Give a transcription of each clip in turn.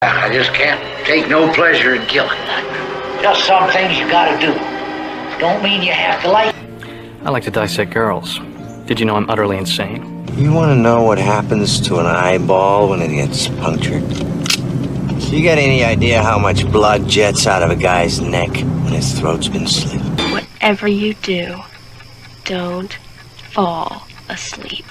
I just can't take no pleasure in killing. Just some things you gotta do. Don't mean you have to like. I like to dissect girls. Did you know I'm utterly insane? You want to know what happens to an eyeball when it gets punctured? You got any idea how much blood jets out of a guy's neck when his throat's been slit? Whatever you do, don't fall asleep.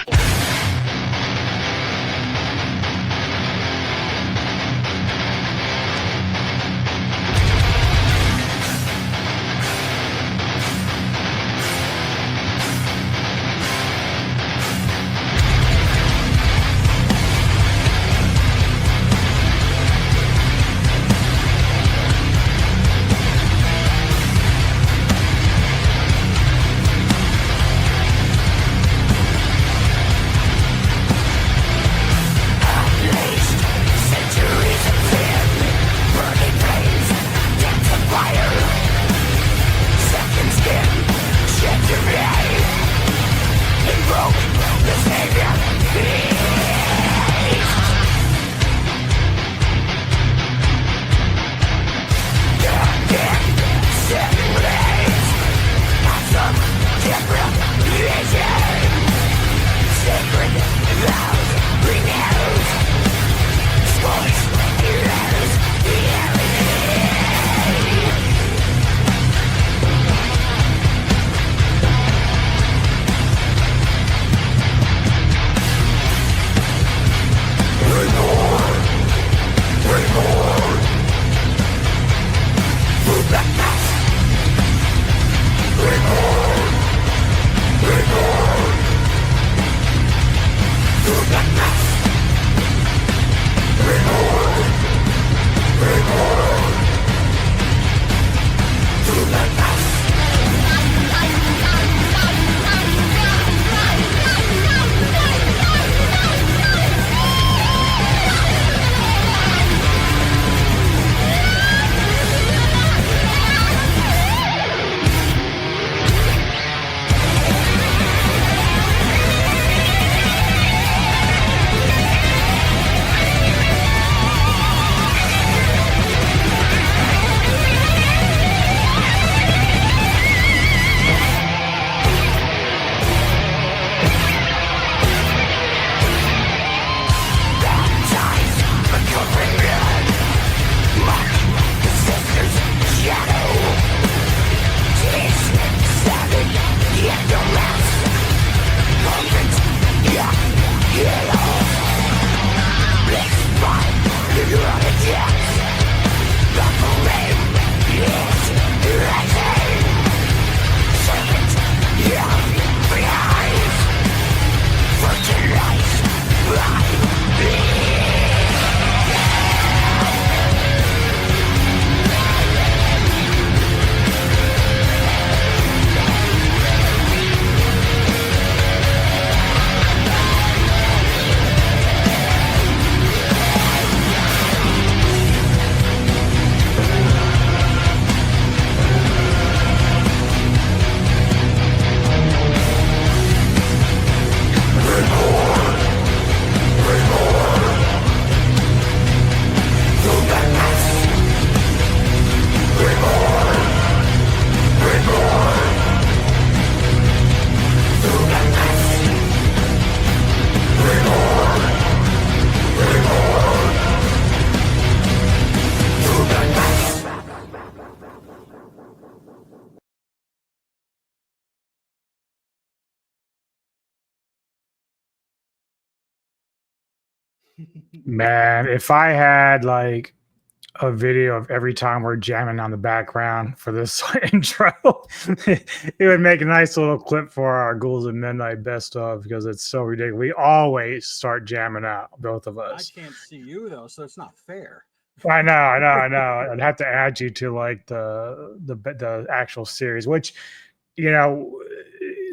Man, if I had like a video of every time we're jamming on the background for this intro, it would make a nice little clip for our Ghouls at Midnight best of, because it's so ridiculous. We always start jamming out, both of us. I can't see you though, so it's not fair. I know. I'd have to add you to like the actual series, which, you know,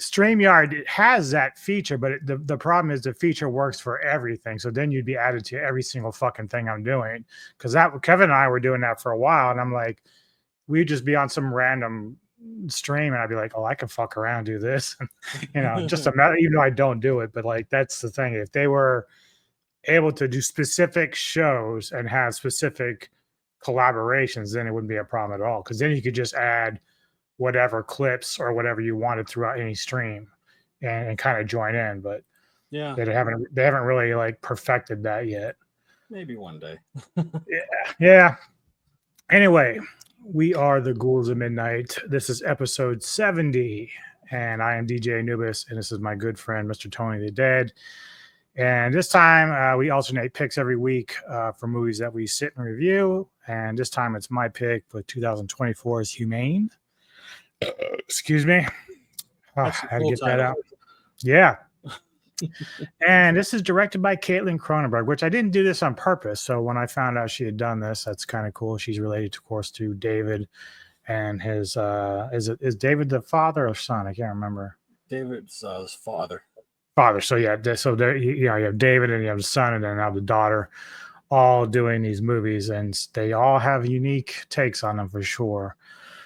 StreamYard has that feature, but the problem is the feature works for everything. So then you'd be added to every single fucking thing I'm doing. Because Kevin and I were doing that for a while, and I'm like, we'd just be on some random stream, and I'd be like, oh, I can fuck around, do this, you know, just a matter. Even though I don't do it, but like that's the thing. If they were able to do specific shows and have specific collaborations, then it wouldn't be a problem at all. Because then you could just add whatever clips or whatever you wanted throughout any stream and kind of join in. But Yeah, they haven't really like perfected that yet. maybe one day. Yeah. Anyway, we are the Ghouls of Midnight. This is episode 70, and I am DJ Anubis, and this is my good friend, Mr. Tony the Dead. And this time, we alternate picks every week for movies that we sit and review. And this time, it's my pick for 2024's Humane. Excuse me. I had to get that out. Yeah. And this is directed by Caitlin Cronenberg, which I didn't do this on purpose. So when I found out she had done this, that's kind of cool. She's related, of course, to David and his is David the father or son? I can't remember. David's his father. So yeah, so there you have David and you have the son and then now the daughter, all doing these movies, and they all have unique takes on them for sure.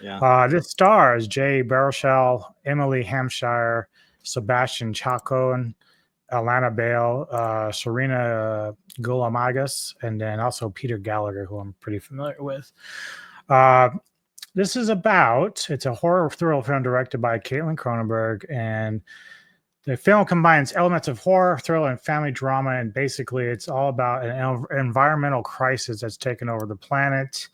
Yeah. This stars Jay Baruchel, Emily Hampshire, Sebastian Chacon, Alana Bale, Serena Gulamagas, and then also Peter Gallagher, who I'm pretty familiar with. This is it's a horror thriller film directed by Caitlin Cronenberg, and the film combines elements of horror, thriller, and family drama, and basically it's all about an environmental crisis that's taken over the planet,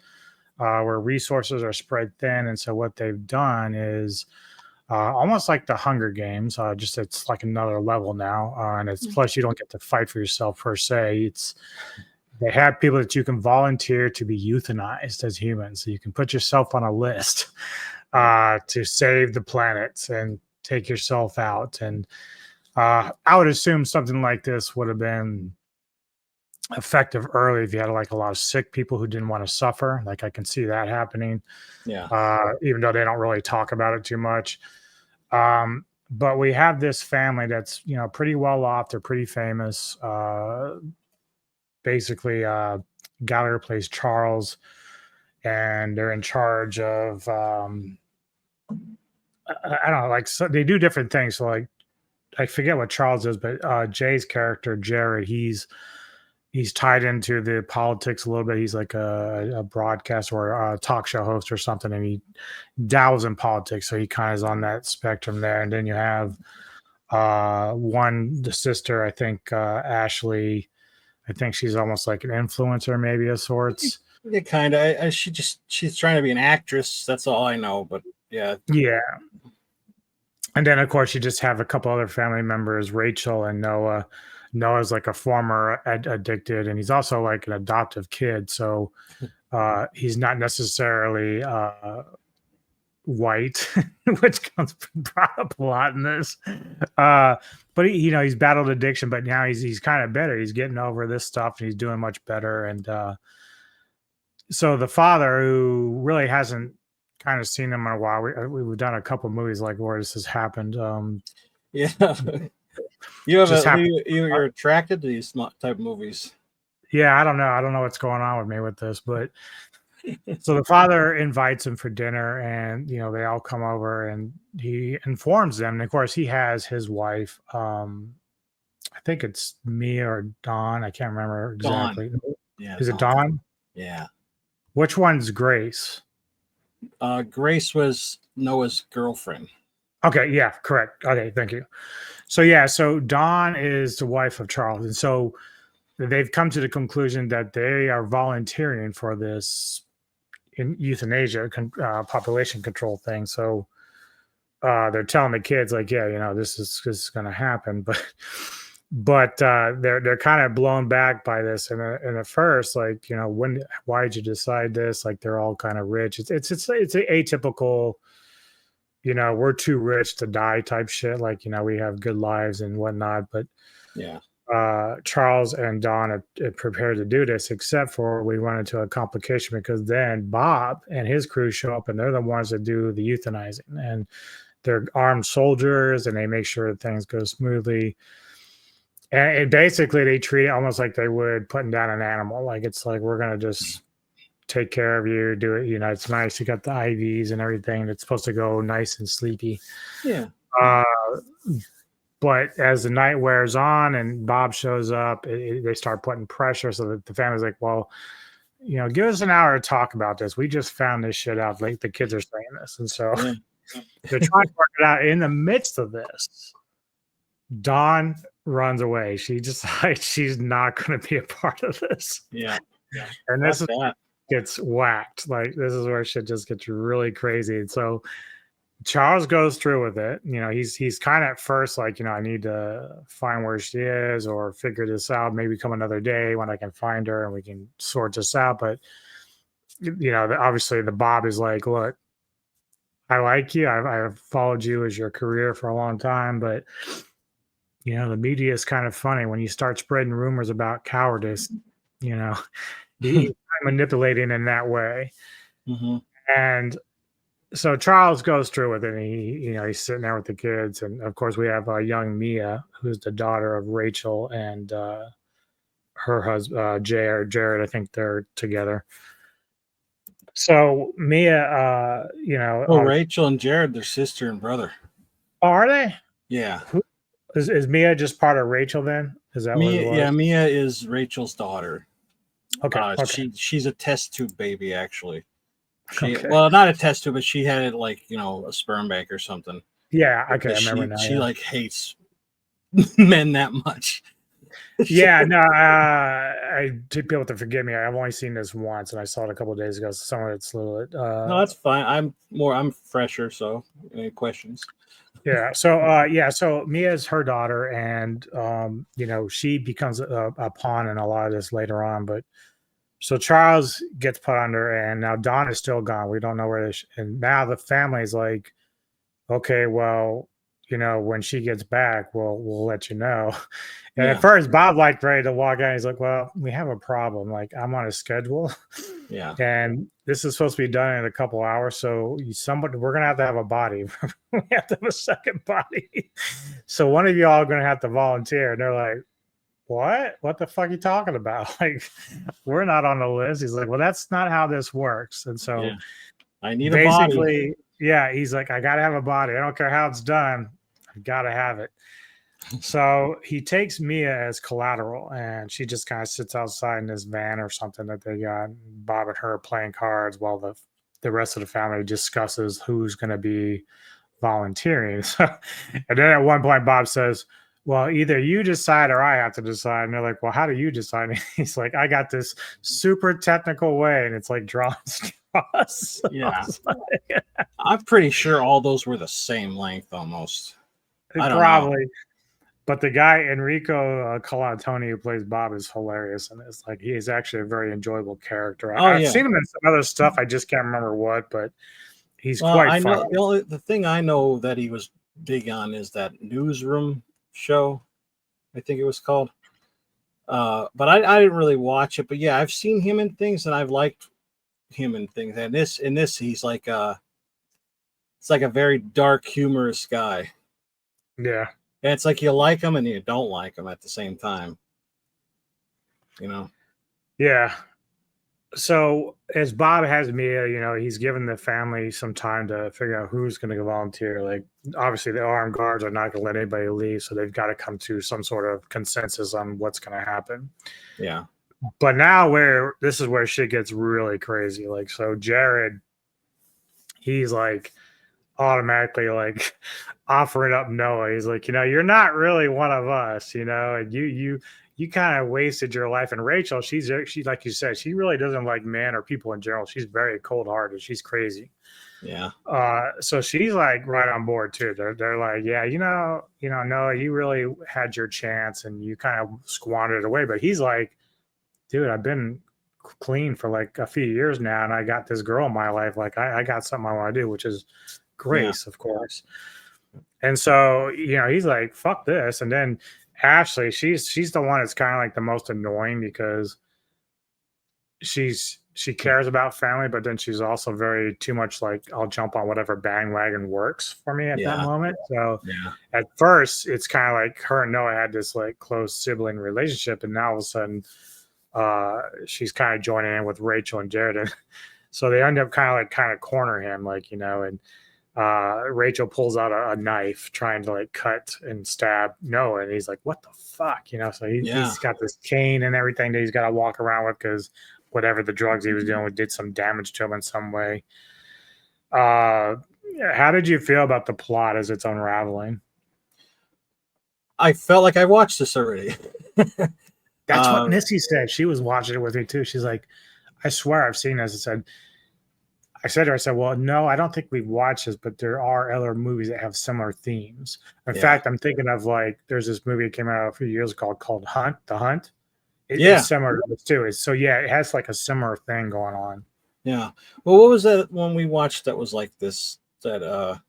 where resources are spread thin. And so what they've done is almost like the Hunger Games, just it's like another level now. And it's plus you don't get to fight for yourself per se. They have people that you can volunteer to be euthanized as humans. So you can put yourself on a list to save the planet and take yourself out. And I would assume something like this would have been effective early if you had like a lot of sick people who didn't want to suffer. Like I can see that happening. Yeah. Even though they don't really talk about it too much. But we have this family that's, pretty well off. They're pretty famous. Basically, Gallagher plays Charles, and they're in charge of, I don't know, like, so they do different things. So like, I forget what Charles is, but Jay's character, Jared, he's tied into the politics a little bit. He's like a broadcast or a talk show host or something, and he dabbles in politics. So he kind of is on that spectrum there. And then you have the sister, I think, Ashley. I think she's almost like an influencer, maybe of sorts. Yeah, kind of. She's trying to be an actress. That's all I know. But yeah. Yeah. And then, of course, you just have a couple other family members, Rachel and Noah. Noah's like a former addicted, and he's also like an adoptive kid. So he's not necessarily white, which comes brought up a lot in this. But he's battled addiction, but now he's kind of better. He's getting over this stuff, and he's doing much better. And so the father, who really hasn't kind of seen him in a while, we've done a couple movies like where this has happened. Yeah. You're attracted to these type of movies. Yeah, I don't know what's going on with me with this, but so the father invites him for dinner, and they all come over, and he informs them. And of course, he has his wife. I think it's Mia or Dawn. I can't remember exactly. Dawn. Yeah, is it Dawn? Yeah. Which one's Grace? Grace was Noah's girlfriend. Okay, yeah, correct. Okay, thank you. So Dawn is the wife of Charles, and so they've come to the conclusion that they are volunteering for this in euthanasia population control thing. So they're telling the kids like, yeah, this is going to happen, but they're kind of blown back by this. And at first, like, why did you decide this? Like, they're all kind of rich. It's atypical. We're too rich to die type shit. Like, we have good lives and whatnot. But yeah, Charles and Dawn are prepared to do this, except for we run into a complication because then Bob and his crew show up, and they're the ones that do the euthanizing, and they're armed soldiers, and they make sure that things go smoothly. And basically, they treat it almost like they would putting down an animal. Like, it's like, we're going to just take care of you, do it. It's nice. You got the IVs and everything. It's supposed to go nice and sleepy. Yeah. But as the night wears on and Bob shows up, they start putting pressure. So that the family's like, well, give us an hour to talk about this. We just found this shit out. Like the kids are saying this. And so they're trying to work it out. In the midst of this, Dawn runs away. She decides she's not going to be a part of this. Yeah. And this gets whacked. Like this is where shit just gets really crazy. And so Charles goes through with it. He's kind of at first like, I need to find where she is or figure this out. Maybe come another day when I can find her and we can sort this out. But, obviously the Bob is like, look, I like you. I've followed you as your career for a long time. But, the media is kind of funny when you start spreading rumors about cowardice, he's manipulating in that way. Mm-hmm. And so Charles goes through with it, and he's sitting there with the kids, and of course we have young Mia, who's the daughter of Rachel and her husband Jared. I think they're together. So Mia, Rachel and Jared, they're sister and brother. Are they? Yeah. Is Mia just part of Rachel then? Is that Mia? What it was? Yeah, Mia is Rachel's daughter. Okay. She's a test tube baby, actually. Okay. Well, not a test tube, but she had it like a sperm bank or something. Yeah, okay, I remember now. She like hates men that much. Yeah, no, I to be able to forgive me. I've only seen this once, and I saw it a couple of days ago. So some of it's a little. No, that's fine. I'm fresher. So, any questions? Yeah. So Mia's her daughter, and she becomes a pawn in a lot of this later on. But so Charles gets put under, and now Dawn is still gone. We don't know where this. And now the family's like, okay, well, when she gets back, we'll let you know. And at first, Bob ready to walk out. He's like, well, we have a problem. Like, I'm on a schedule. Yeah. And this is supposed to be done in a couple hours. So we're going to have a body. We have to have a second body. So one of y'all are going to have to volunteer. And they're like, what the fuck are you talking about? Like, we're not on the list. He's like, well, that's not how this works. And so I need a body. Basically, he's like, I got to have a body. I don't care how it's done. I got to have it. So he takes Mia as collateral, and she just kind of sits outside in this van or something that they got. Bob and her playing cards while the rest of the family discusses who's going to be volunteering. So, and then at one point, Bob says, well, either you decide or I have to decide. And they're like, well, how do you decide? And he's like, I got this super technical way, and it's like drawing straws. Yeah. I'm pretty sure all those were the same length almost. Probably. But the guy, Enrico Colantoni, who plays Bob, is hilarious. And it's like, he is actually a very enjoyable character. I've seen him in some other stuff. I just can't remember what, but he's quite funny. The thing I know that he was big on is that Newsroom show, I think it was called. But I didn't really watch it. But yeah, I've seen him in things, and I've liked him in things. And in this, he's like it's like a very dark, humorous guy. Yeah. And it's like you like him and you don't like him at the same time. Yeah. So as Bob has Mia, he's given the family some time to figure out who's going to go volunteer. Like, obviously, the armed guards are not going to let anybody leave, so they've got to come to some sort of consensus on what's going to happen. Yeah. But now this is where shit gets really crazy. Like, so Jared, he's like automatically like offering up Noah. He's like, you're not really one of us, and you kind of wasted your life. And Rachel, she like you said, she really doesn't like men or people in general. She's very cold-hearted. She's crazy. Yeah. So she's like right on board too. They're like, yeah, Noah, you really had your chance and you kind of squandered it away. But he's like, dude, I've been clean for like a few years now, and I got this girl in my life. Like, I got something I want to do, which is Grace, of course. And so, he's like, fuck this. And then Ashley, she's the one that's kind of like the most annoying because she cares about family, but then she's also very too much like, I'll jump on whatever bandwagon works for me at that moment. So at first it's kind of like her and Noah had this like close sibling relationship, and now all of a sudden she's kind of joining in with Rachel and Jared. And so they end up kind of corner him, like, and Rachel pulls out a knife trying to like cut and stab Noah, and he's like, "What the fuck?" So he's got this cane and everything that he's got to walk around with because whatever the drugs he was dealing with did some damage to him in some way. How did you feel about the plot as it's unraveling? I felt like I watched this already. That's what Missy said. She was watching it with me too. She's like, "I swear I've seen this." I said to her, I said, "Well, no, I don't think we've watched this, but there are other movies that have similar themes." In fact, I'm thinking of like, there's this movie that came out a few years ago called The Hunt. It's similar to this too. It has like a similar thing going on. Yeah. Well, what was that one we watched that was like this? That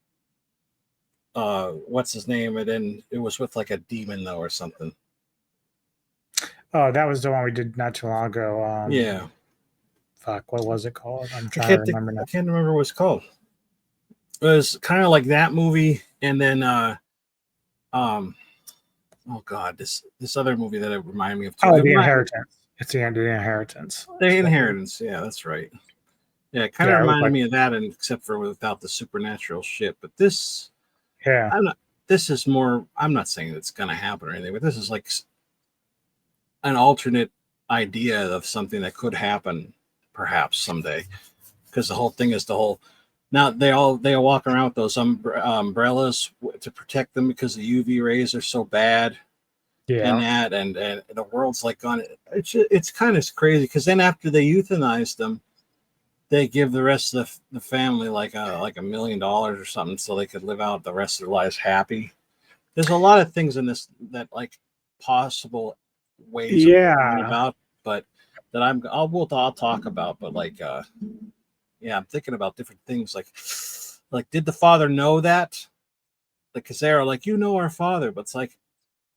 what's his name? And then it was with like a demon though, or something. Oh, that was the one we did not too long ago. Yeah. Fuck, what was it called? I'm trying to remember now. I can't remember what it's called. It was kind of like that movie, and then oh god, this other movie that it reminded me of too. Oh, The Inheritance. It's the end of The Inheritance. The Inheritance, yeah, that's right. Yeah, it kind of reminded me of that, and except for without the supernatural shit. But this, this is more. I'm not saying it's gonna happen or anything, but this is like an alternate idea of something that could happen perhaps someday, because the whole thing is now they all walk around with those umbrellas to protect them because the UV rays are so bad, and the world's like gone. It's kind of crazy, because then after they euthanize them, they give the rest of the family like $1 million or something so they could live out the rest of their lives happy. There's a lot of things in this that like possible ways of thinking about, but that I'll talk about, but like I'm thinking about different things like did the father know that? Like, because they're like, our father, but it's like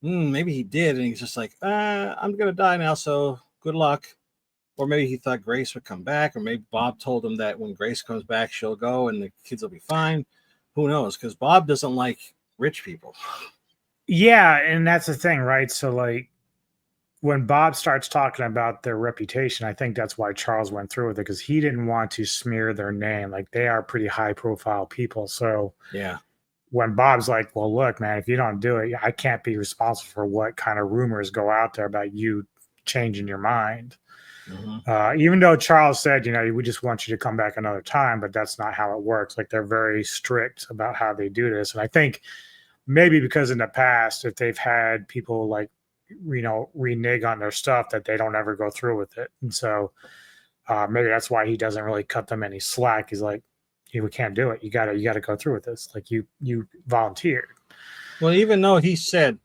maybe he did, and he's just like, I'm gonna die now, so good luck. Or maybe he thought Grace would come back, or maybe Bob told him that when Grace comes back she'll go and the kids will be fine. Who knows? Because Bob doesn't like rich people. Yeah, and that's the thing, right? So like, when Bob starts talking about their reputation, I think that's why Charles went through with it, because he didn't want to smear their name. Like, they are pretty high profile people. So when Bob's like, "Well, look, man, if you don't do it, I can't be responsible for what kind of rumors go out there about you changing your mind." Even though Charles said, "We just want you to come back another time," but that's not how it works. Like, they're very strict about how they do this. And I think maybe because in the past, if they've had people like, renege on their stuff, that they don't ever go through with it. And so maybe that's why he doesn't really cut them any slack. He's like, "We can't do it. You gotta go through with this. Like, you volunteered." Well, even though he said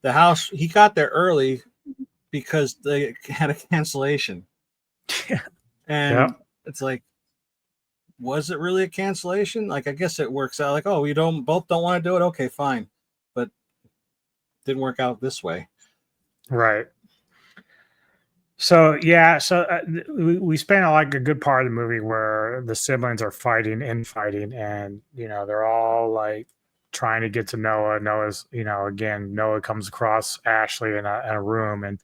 the house, he got there early because they had a cancellation. And it's like, was it really a cancellation? Like, I guess it works out like, oh, we both don't want to do it. Okay, fine. But it didn't work out this way. Right. So we spent like a good part of the movie where the siblings are fighting, and they're all like trying to get to Noah. Noah's, again, Noah comes across Ashley in a room, and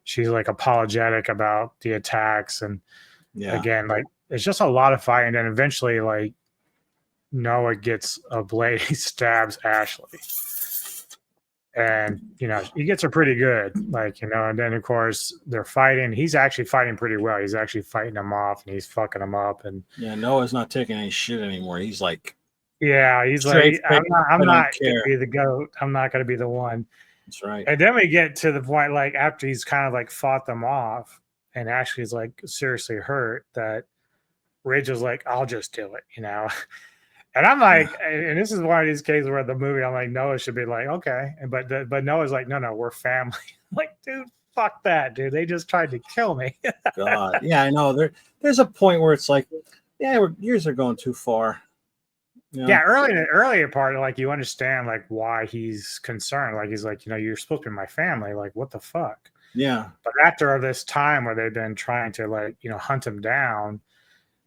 she's like apologetic about the attacks, and again, like, it's just a lot of fighting, and eventually like Noah gets a blade, he stabs Ashley. And, he gets her pretty good, like, and then of course they're fighting. He's actually fighting pretty well. He's actually fighting him off, and he's fucking him up. And Noah's not taking any shit anymore. He's like, he's like, I'm not going to be the goat. I'm not going to be the one. That's right. And then we get to the point, like, after he's kind of like fought them off, and Ashley's like seriously hurt, that Rachel's like, "I'll just do it," And I'm like, and this is one of these cases where the movie, I'm like, Noah should be like, "Okay," but Noah's like, "No, we're family." Like, dude, fuck that, dude. They just tried to kill me. God, yeah, I know. There's a point where it's like, yours are going too far. Yeah, earlier part, like, you understand like why he's concerned. Like, he's like, you're supposed to be my family. Like, what the fuck? Yeah. But after this time where they've been trying to like, hunt him down.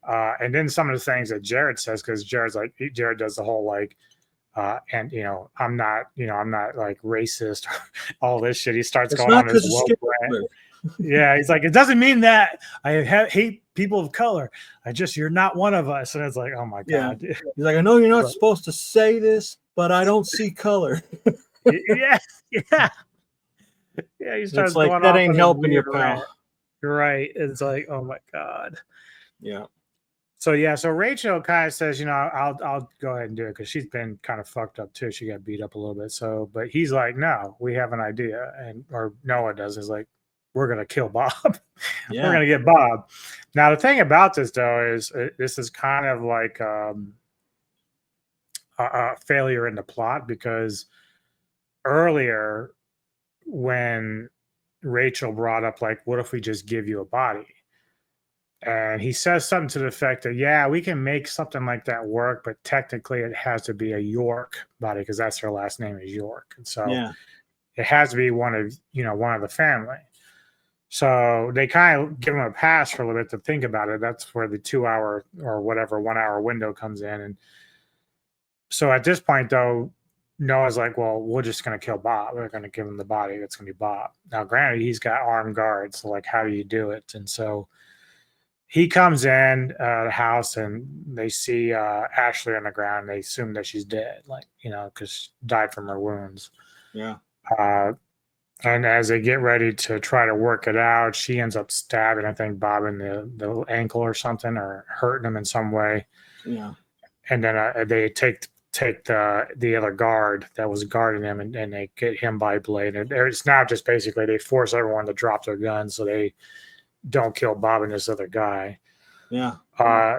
And then some of the things that Jared says, because Jared does the whole like, and I'm not like racist or all this shit. He starts going on his woke rant. Yeah, he's like, it doesn't mean that I hate people of color. You're not one of us. And it's like, oh my Yeah. God. He's like, I know you're not supposed to say this, but I don't see color. Yeah, yeah. Yeah, he starts It's like, going that off ain't on his helping you, weird pal. rant. Right. It's like, oh my God. Yeah. So yeah, so Rachel kind of says, I'll go ahead and do it because she's been kind of fucked up too. She got beat up a little bit. So, but he's like, no, we have an idea, or Noah does. Is like, we're gonna kill Bob. Yeah. We're gonna get Bob. Now the thing about this though is this is kind of like a failure in the plot because earlier when Rachel brought up like, what if we just give you a body? And he says something to the effect that, yeah, we can make something like that work, but technically it has to be a York body because that's her last name is York. And so it has to be one of the family. So they kind of give him a pass for a little bit to think about it. That's where the 2 hour or whatever 1 hour window comes in. And so at this point, though, Noah's like, well, we're just going to kill Bob. We're going to give him the body. That's going to be Bob. Now, granted, he's got armed guards. So like, how do you do it? And so he comes in the house and they see Ashley on the ground. They assume that she's dead, because she died from her wounds. Yeah. And as they get ready to try to work it out, she ends up stabbing, I think, Bob in the ankle or something, or hurting him in some way. Yeah. And then they take the other guard that was guarding him and they get him by blade. And it's now just basically they force everyone to drop their guns so they don't kill Bob and this other guy. Yeah.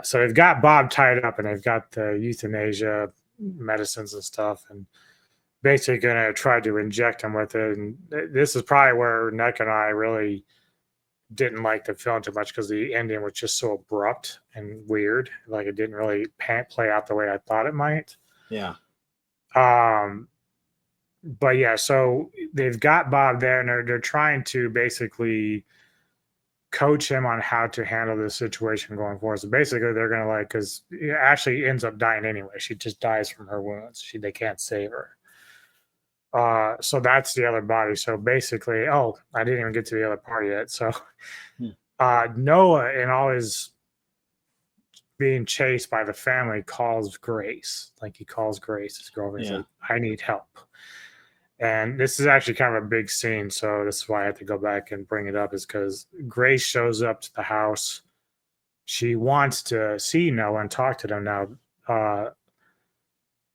So they've got Bob tied up and they've got the euthanasia medicines and stuff and basically going to try to inject him with it. And this is probably where Nick and I really didn't like the film too much because the ending was just so abrupt and weird. Like it didn't really play out the way I thought it might. Yeah. But yeah, so they've got Bob there and they're trying to basically coach him on how to handle this situation going forward. So basically they're going to because Ashley ends up dying anyway. She just dies from her wounds. They can't save her. So that's the other body. So basically, I didn't even get to the other part yet. So Noah, in all his being chased by the family, calls Grace. Like he calls Grace, his girlfriend. He's like, I need help. And this is actually kind of a big scene. So this is why I had to go back and bring it up, is because Grace shows up to the house. She wants to see Noah and talk to them now. I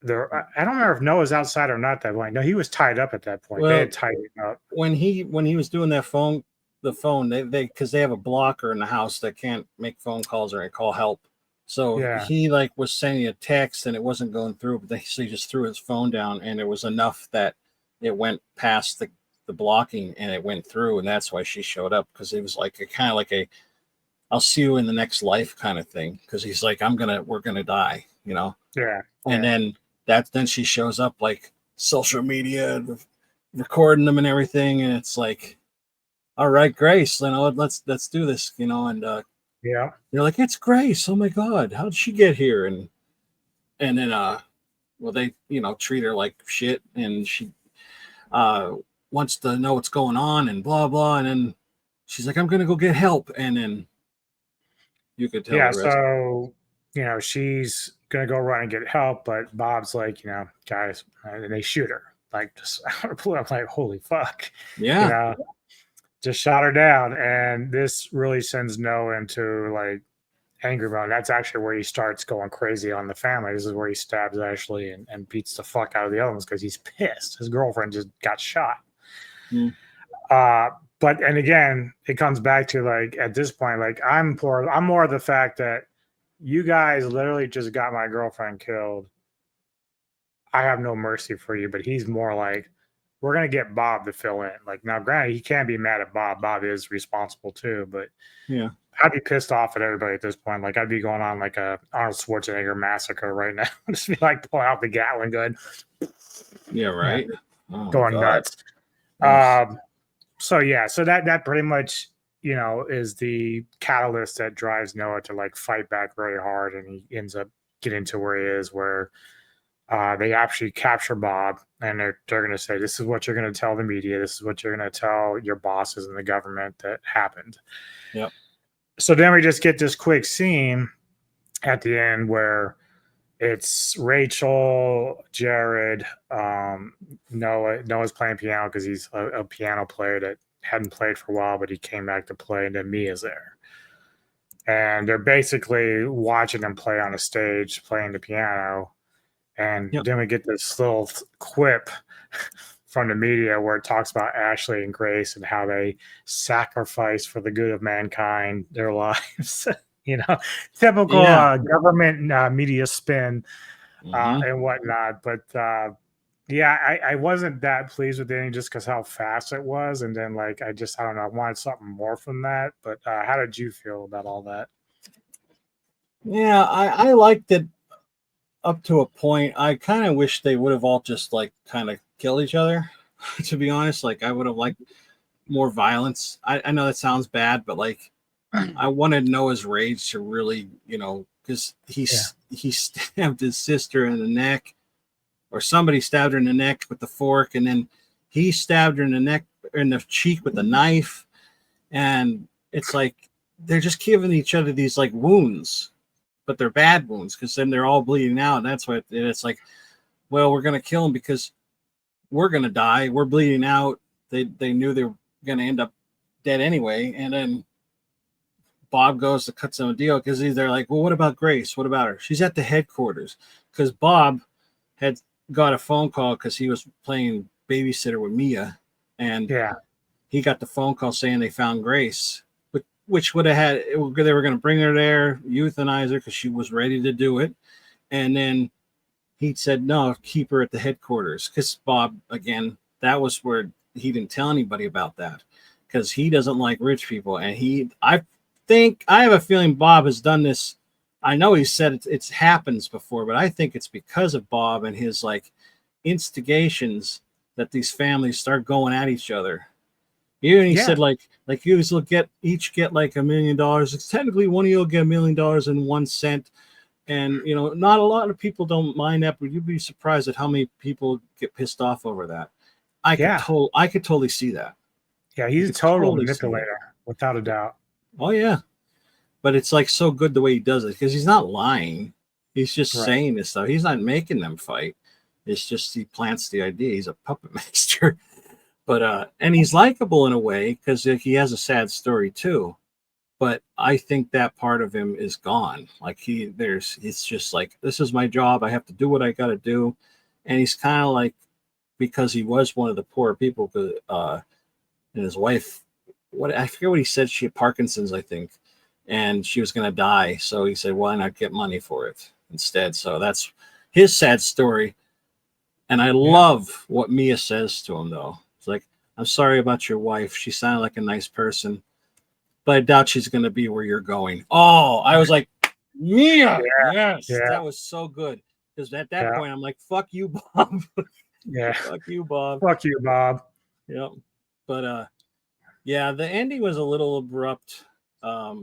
don't remember if Noah's outside or not that point. No, he was tied up at that point. Well, they had tied him up. When he was doing that the phone, they because they have a blocker in the house that can't make phone calls or call help. So he was sending a text and it wasn't going through, but he just threw his phone down and it was enough that it went past the blocking and it went through, and that's why she showed up, because it was like a kind of like a I'll see you in the next life kind of thing, because he's like we're gonna die, and then she shows up like social media and recording them and everything, and it's like, all right, Grace, let's do this, and they're like, it's Grace, oh my god, how did she get here? And then they treat her like shit, and she wants to know what's going on and blah blah, and then she's like, I'm gonna go get help, and then you could tell so she's gonna go run and get help, but Bob's like, guys, and they shoot her like just out of blue. I'm like, holy fuck, just shot her down. And this really sends Noah into like angry mode. That's actually where he starts going crazy on the family. This is where he stabs Ashley and beats the fuck out of the other ones because he's pissed. His girlfriend just got shot. But again, it comes back to like at this point, like I'm more of the fact that you guys literally just got my girlfriend killed. I have no mercy for you. But he's more like, we're gonna get Bob to fill in. Like now, granted, he can't be mad at Bob. Bob is responsible too. But I'd be pissed off at everybody at this point. Like I'd be going on like a Arnold Schwarzenegger massacre right now. Just be like pulling out the Gatling gun. Yeah, right. Going nuts. So that pretty much is the catalyst that drives Noah to like fight back very hard, and he ends up getting to where he is, where they actually capture Bob, and they're going to say, this is what you're going to tell the media. This is what you're going to tell your bosses in the government that happened. Yep. So then we just get this quick scene at the end where it's Rachel, Jared, Noah's playing piano because he's a piano player that hadn't played for a while, but he came back to play, and then Mia's there. And they're basically watching him play on a stage, playing the piano. And then we get this little quip from the media where it talks about Ashley and Grace and how they sacrifice for the good of mankind their lives. Typical government media spin and whatnot. But I wasn't that pleased with the ending just because how fast it was. And then I don't know, I wanted something more from that. But how did you feel about all that? Yeah, I liked it up to a point. I kind of wish they would have all just kind of killed each other, to be honest. I would have liked more violence. I know that sounds bad, but I wanted Noah's rage to really, because he stabbed his sister in the neck, or somebody stabbed her in the neck with the fork, and then he stabbed her in the neck, in the cheek with a knife, and it's they're just giving each other these wounds, but they're bad wounds because then they're all bleeding out, and that's what it's well, we're gonna kill him because we're gonna die. We're bleeding out. They knew they were gonna end up dead anyway, and then Bob goes to cut some deal because they're like, well, what about Grace? What about her? She's at the headquarters, because Bob had got a phone call because he was playing babysitter with Mia, and he got the phone call saying they found Grace, which would have had, they were going to bring her there, euthanize her because she was ready to do it, and then he said no, keep her at the headquarters, because Bob, again, that was where he didn't tell anybody about that because he doesn't like rich people, and I have a feeling Bob has done this. I know he said it's happens before, but I think it's because of Bob and his instigations that these families start going at each other. He said you will each get $1 million. It's technically one of you will get $1 million and 1 cent. And not a lot of people don't mind that, but you'd be surprised at how many people get pissed off over that. I could totally see that. Yeah, he's a total manipulator, without a doubt. Oh yeah, but it's so good the way he does it because he's not lying. He's just saying this stuff. He's not making them fight. It's just he plants the idea. He's a puppet master, but and he's likable in a way because he has a sad story too. But I think that part of him is gone. It's just this is my job. I have to do what I got to do, and he's kind of because he was one of the poor people. And his wife, I forget what he said. She had Parkinson's, I think, and she was going to die. So he said, why not get money for it instead? So that's his sad story. And I love what Mia says to him, though. It's I'm sorry about your wife. She sounded like a nice person, but I doubt she's going to be where you're going. Oh, I was like, Mia, yes, that was so good. Because at that point, I'm like, fuck you, Bob. Fuck you, Bob. Fuck you, Bob. Yep. But the ending was a little abrupt. I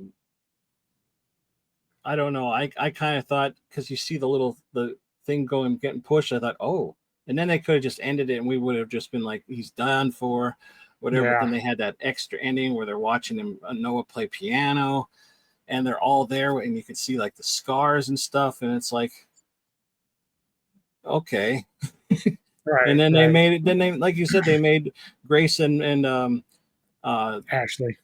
don't know. I kind of thought, because you see the thing getting pushed, I thought, oh, and then they could have just ended it and we would have just been he's done for whatever. Yeah. Then they had that extra ending where they're watching him, Noah play piano, and they're all there and you could see the scars and stuff. And it's okay. Right. And then they made it. Then they, like you said, they made Grace and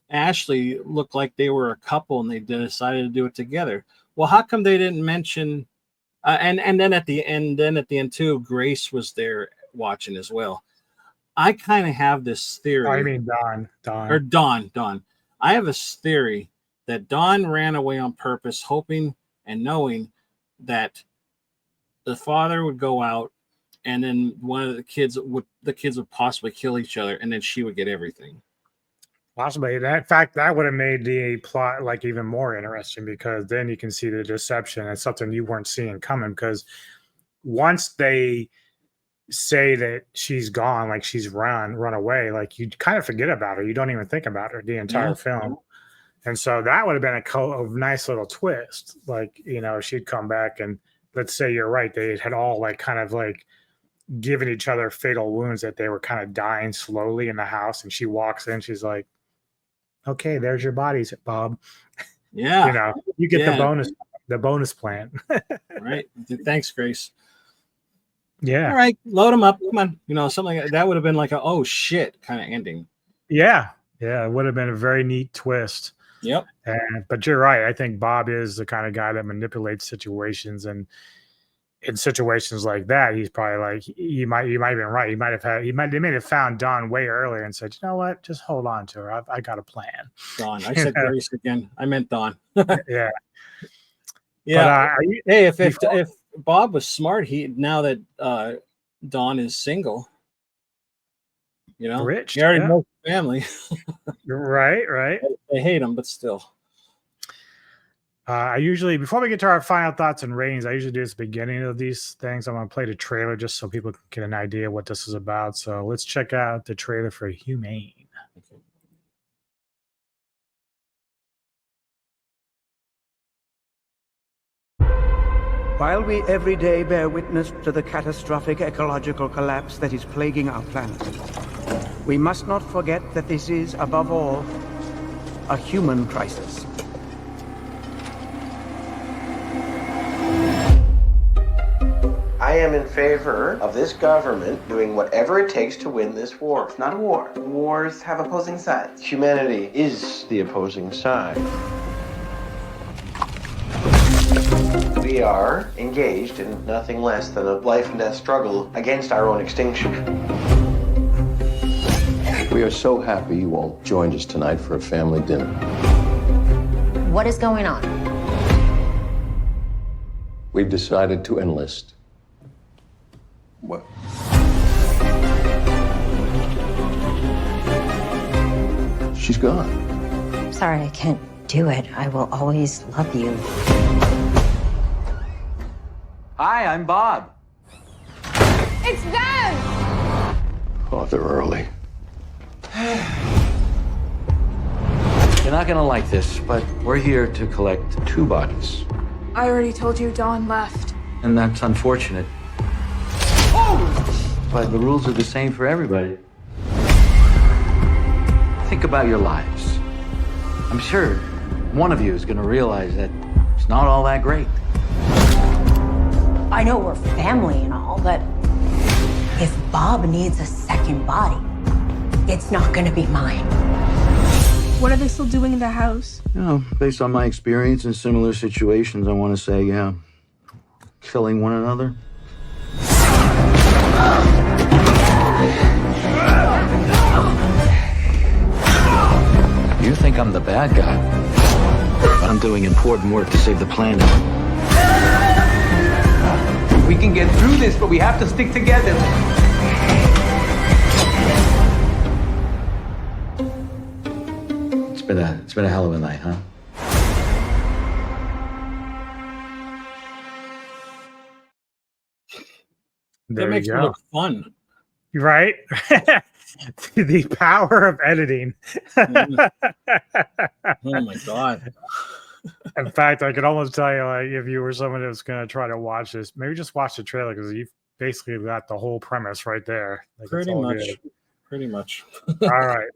Ashley look like they were a couple, and they decided to do it together. Well, how come they didn't mention? And then at the end too, Grace was there watching as well. I kind of have this theory. Oh, I mean Dawn. I have a theory that Dawn ran away on purpose, hoping and knowing that the father would go out. And then one of the kids would possibly kill each other, and then she would get everything. Possibly. In fact, that would have made the plot even more interesting, because then you can see the deception. It's something you weren't seeing coming, because once they say that she's gone, she's run away, you kind of forget about her. You don't even think about her the entire film. And so that would have been a nice little twist. She'd come back and let's say you're right, they had all like kind of like given each other fatal wounds that they were kind of dying slowly in the house, and she walks in, she's like, okay, there's your bodies, Bob. Yeah. You know, you get the bonus plan. Right. Thanks, Grace. Yeah. All right, load them up. Come on. You know, something like that would have been like a oh shit kind of ending. Yeah. Yeah. It would have been a very neat twist. Yep. But you're right. I think Bob is the kind of guy that manipulates situations, and in situations like that, he's probably like, you might have been right. They may have found Dawn way earlier and said, you know what, just hold on to her. I got a plan. Dawn. I said Grace again. I meant Dawn. Yeah. Yeah. But, hey, if Bob was smart, now that Dawn is single, you know, rich, he already knows the family. Right. They hate him, but still. I usually, before we get to our final thoughts and ratings, I usually do this at the beginning of these things. I'm going to play the trailer just so people can get an idea of what this is about. So let's check out the trailer for Humane. While we every day bear witness to the catastrophic ecological collapse that is plaguing our planet, we must not forget that this is, above all, a human crisis. I am in favor of this government doing whatever it takes to win this war. It's not a war. Wars have opposing sides. Humanity is the opposing side. We are engaged in nothing less than a life and death struggle against our own extinction. We are so happy you all joined us tonight for a family dinner. What is going on? We've decided to enlist. What? She's gone. I'm sorry, I can't do it. I will always love you. Hi, I'm Bob. It's them! Oh, they're early. You're not gonna like this, but we're here to collect 2 bodies. I already told you Dawn left. And that's unfortunate. But the rules are the same for everybody. Think about your lives. I'm sure one of you is gonna realize that it's not all that great. I know we're family and all, but if Bob needs a second body, it's not gonna be mine. What are they still doing in the house? You know, based on my experience in similar situations, I want to say, yeah, killing one another. You think I'm the bad guy, but I'm doing important work to save the planet. We can get through this, but we have to stick together. It's been a hell of a night, huh? There that makes you it go. look fun. Right? The power of editing. Oh my God. In fact, I could almost tell you, like, if you were someone that's going to try to watch this, maybe just watch the trailer, because you've basically got the whole premise right there. Like, it's Pretty all much. good. Pretty much. All right.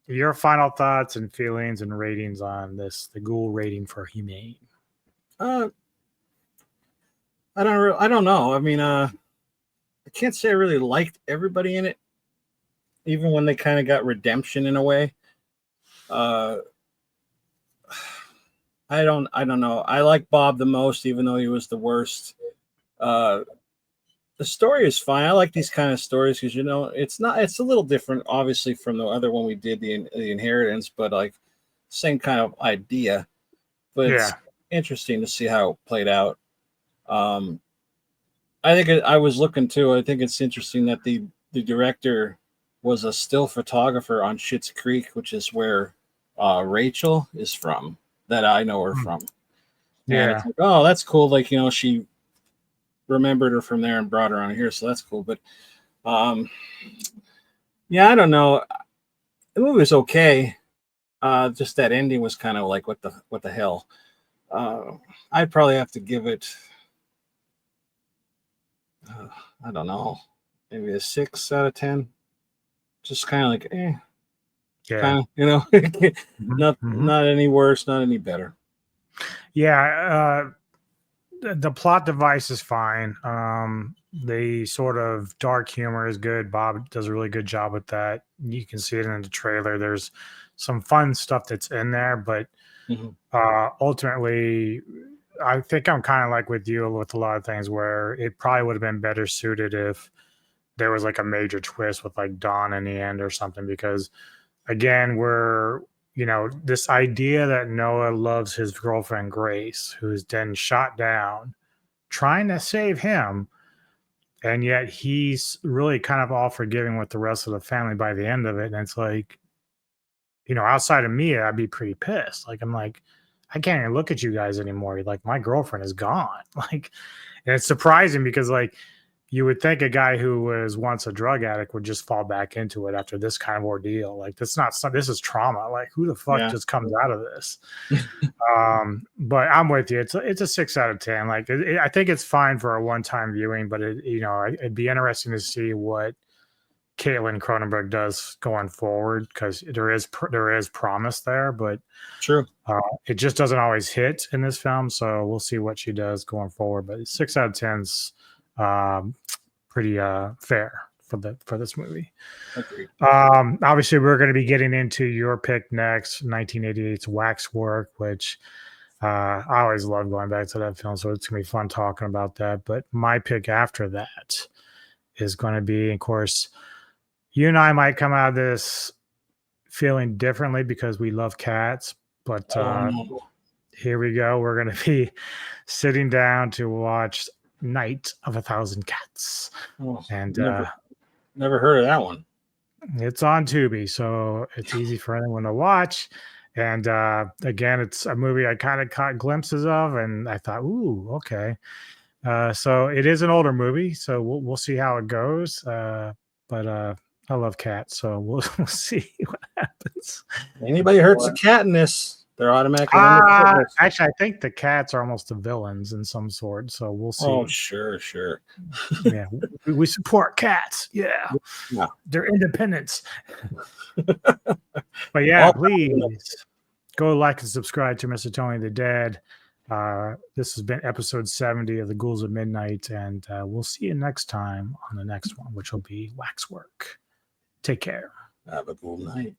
Your final thoughts and feelings and ratings on this, the Ghoul rating for Humane. I don't know. I mean, I can't say I really liked everybody in it, even when they kind of got redemption in a way. I don't know. I like Bob the most, even though he was the worst. The story is fine. I like these kind of stories because, you know, it's a little different, obviously, from the other one we did, the Inheritance, but like same kind of idea. But It's interesting to see how it played out. I think I was looking too. I think it's interesting that the director was a still photographer on Schitt's Creek, which is where Rachel is from, that I know her from. Yeah. And it's like, oh, that's cool. Like, you know, she remembered her from there and brought her on here, so that's cool. But yeah, I don't know. The movie was okay. Just that ending was kind of like, what the hell. I'd probably have to give it I don't know, maybe a 6 out of 10. Just kind of like, Yeah. kind of, you know, not any worse, not any better. Yeah. The plot device is fine. The sort of dark humor is good. Bob does a really good job with that. You can see it in the trailer. There's some fun stuff that's in there, but ultimately, I think I'm kind of like with you with a lot of things where it probably would have been better suited if there was like a major twist with like Dawn in the end or something, because again, this idea that Noah loves his girlfriend Grace, who's then shot down, trying to save him, and yet he's really kind of all forgiving with the rest of the family by the end of it. And it's like, outside of me, I'd be pretty pissed. Like, I'm like, I can't even look at you guys anymore. Like, my girlfriend is gone. Like, and it's surprising because, like, you would think a guy who was once a drug addict would just fall back into it after this kind of ordeal. Like, this is trauma. Like, who the fuck just comes out of this? But I'm with you. It's a 6 out of 10. Like, I think it's fine for a one-time viewing, but it'd be interesting to see what Caitlin Cronenberg does going forward, because there is promise there, but true, it just doesn't always hit in this film. So we'll see what she does going forward. But 6 out of 10's pretty fair for this movie. Agreed. Obviously, we're going to be getting into your pick next, 1988's Waxwork, which I always love going back to that film, so it's going to be fun talking about that. But my pick after that is going to be, of course, you and I might come out of this feeling differently because we love cats, but here we go. We're going to be sitting down to watch Night of a Thousand Cats. And never heard of that one. It's on Tubi, so it's easy for anyone to watch. And again, it's a movie I kind of caught glimpses of, and I thought, ooh, okay. So it is an older movie, so we'll see how it goes. But I love cats, so we'll see what happens. Anybody hurts a cat in this, they're automatically actually, I think the cats are almost the villains in some sort, so we'll see. Oh, sure. Yeah, we support cats. Yeah. They're independents. But yeah, please go like and subscribe to Mr. Tony the Dead. This has been episode 70 of the Ghouls of Midnight, and we'll see you next time on the next one, which will be Waxwork. Take care. Have a cool night.